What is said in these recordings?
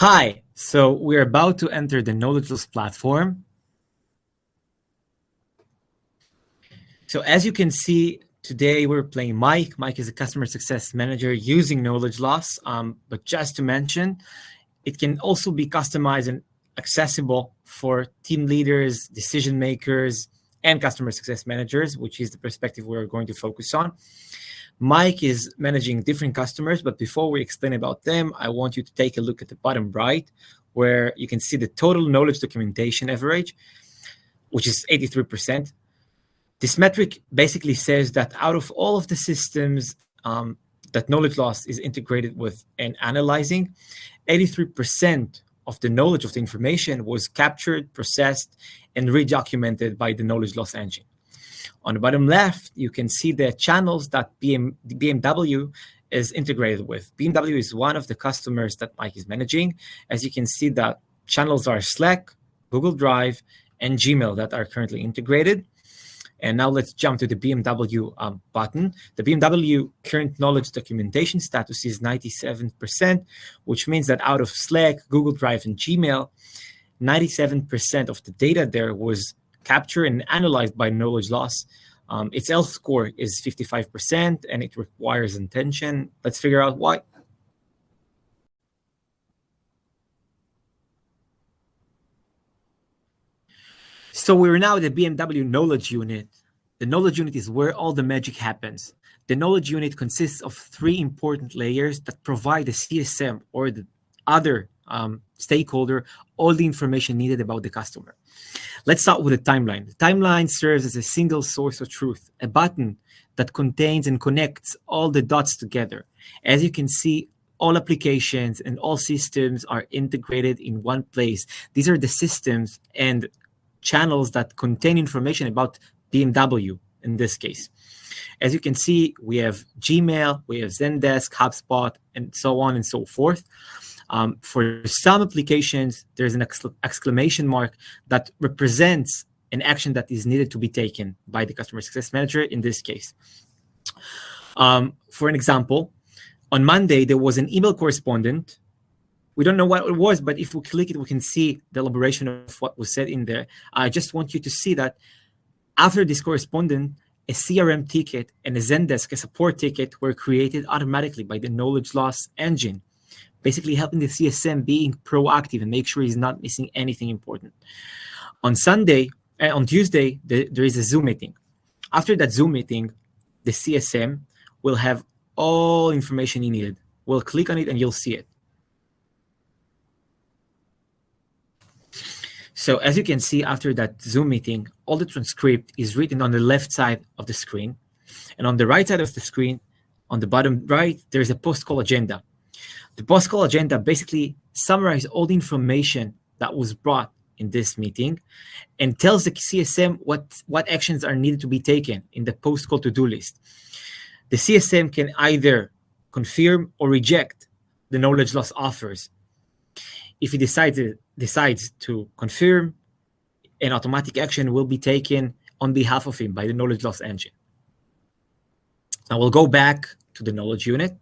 Hi, so we're about to enter the Noledgeloss platform. So as you can see, today we're playing Mike. Mike is a customer success manager using Noledgeloss. But just to mention, it can also be customized and accessible for team leaders, decision makers, and customer success managers, which is the perspective we're going to focus on. Mike is managing different customers, but before we explain about them, I want you to take a look at the bottom right, where you can see the total knowledge documentation average, which is 83%. This metric basically says that out of all of the systems that Noledgeloss is integrated with and analyzing, 83% of the knowledge of the information was captured, processed, and redocumented by the Noledgeloss engine. On the bottom left, you can see the channels that BMW is integrated with. BMW is one of the customers that Mike is managing. As you can see, the channels are Slack, Google Drive, and Gmail that are currently integrated. And now let's jump to the BMW button. The BMW current knowledge documentation status is 97%, which means that out of Slack, Google Drive, and Gmail, 97% of the data there was captured and analyzed by Noledgeloss. Its L score is 55%, and it requires attention. Let's figure out why. So we're now at the BMW knowledge unit. The knowledge unit is where all the magic happens. The knowledge unit consists of three important layers that provide the CSM or the other stakeholder all the information needed about the customer. Let's start with the timeline. The timeline serves as a single source of truth, a button that contains and connects all the dots together. As you can see, all applications and all systems are integrated in one place. These are the systems and channels that contain information about BMW in this case. As you can see, we have Gmail, we have Zendesk, HubSpot, and so on and so forth. For some applications, there's an exclamation mark that represents an action that is needed to be taken by the customer success manager in this case. For an example, on Monday, there was an email correspondent. We don't know what it was, but if we click it, we can see the elaboration of what was said in there. I just want you to see that after this correspondent, a CRM ticket and a Zendesk, a support ticket, were created automatically by the Noledgeloss engine, basically helping the CSM being proactive and make sure he's not missing anything important. On Tuesday, there is a Zoom meeting. After that Zoom meeting, the CSM will have all information he needed. We'll click on it and you'll see it. So as you can see, after that Zoom meeting, all the transcript is written on the left side of the screen. And on the right side of the screen, on the bottom right, there's a post-call agenda. The post-call agenda basically summarizes all the information that was brought in this meeting and tells the CSM what actions are needed to be taken in the post-call to-do list. The CSM can either confirm or reject the Noledgeloss offers. If he decides to confirm, an automatic action will be taken on behalf of him by the Noledgeloss engine. Now we'll go back to the knowledge unit.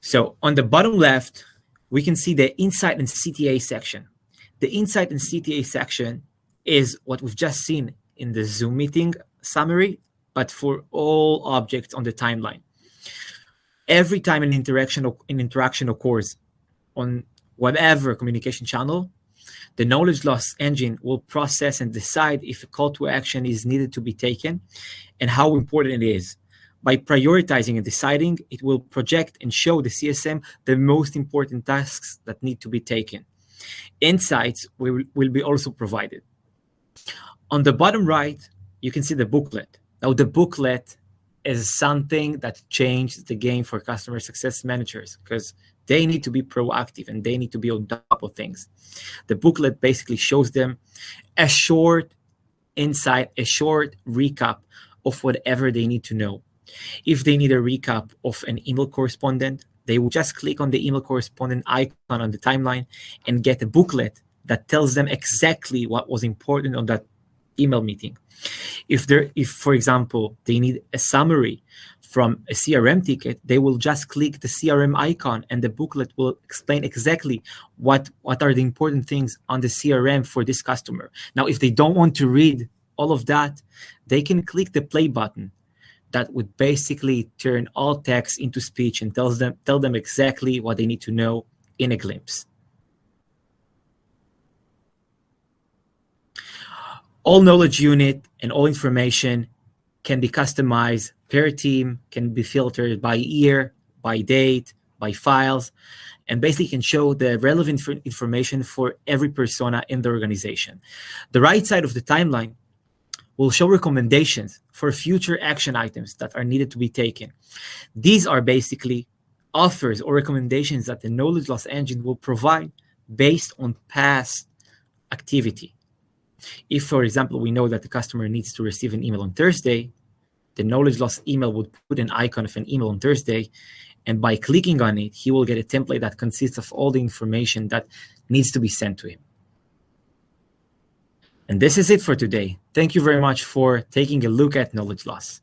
So on the bottom left, we can see the Insight and CTA section. The Insight and CTA section is what we've just seen in the Zoom meeting summary, but for all objects on the timeline. Every time an interaction occurs on whatever communication channel, the Noledgeloss engine will process and decide if a call to action is needed to be taken and how important it is. By prioritizing and deciding, it will project and show the CSM the most important tasks that need to be taken. Insights will be also provided. On the bottom right, you can see the booklet. Now, the booklet is something that changed the game for customer success managers because they need to be proactive and they need to be on top of things. The booklet basically shows them a short insight, a short recap of whatever they need to know. If they need a recap of an email correspondent, they will just click on the email correspondent icon on the timeline and get a booklet that tells them exactly what was important on that email meeting. If, for example, they need a summary from a CRM ticket, they will just click the CRM icon, and the booklet will explain exactly what are the important things on the CRM for this customer. Now, if they don't want to read all of that, they can click the play button. That would basically turn all text into speech and tell them exactly what they need to know in a glimpse. All knowledge unit and all information can be customized per team, can be filtered by year, by date, by files, and basically can show the relevant information for every persona in the organization. The right side of the timeline will show recommendations for future action items that are needed to be taken. These are basically offers or recommendations that the knowledge loss engine will provide based on past activity. If, for example, we know that the customer needs to receive an email on Thursday, the knowledge loss email would put an icon of an email on Thursday, and by clicking on it, he will get a template that consists of all the information that needs to be sent to him. And this is it for today. Thank you very much for taking a look at knowledge loss.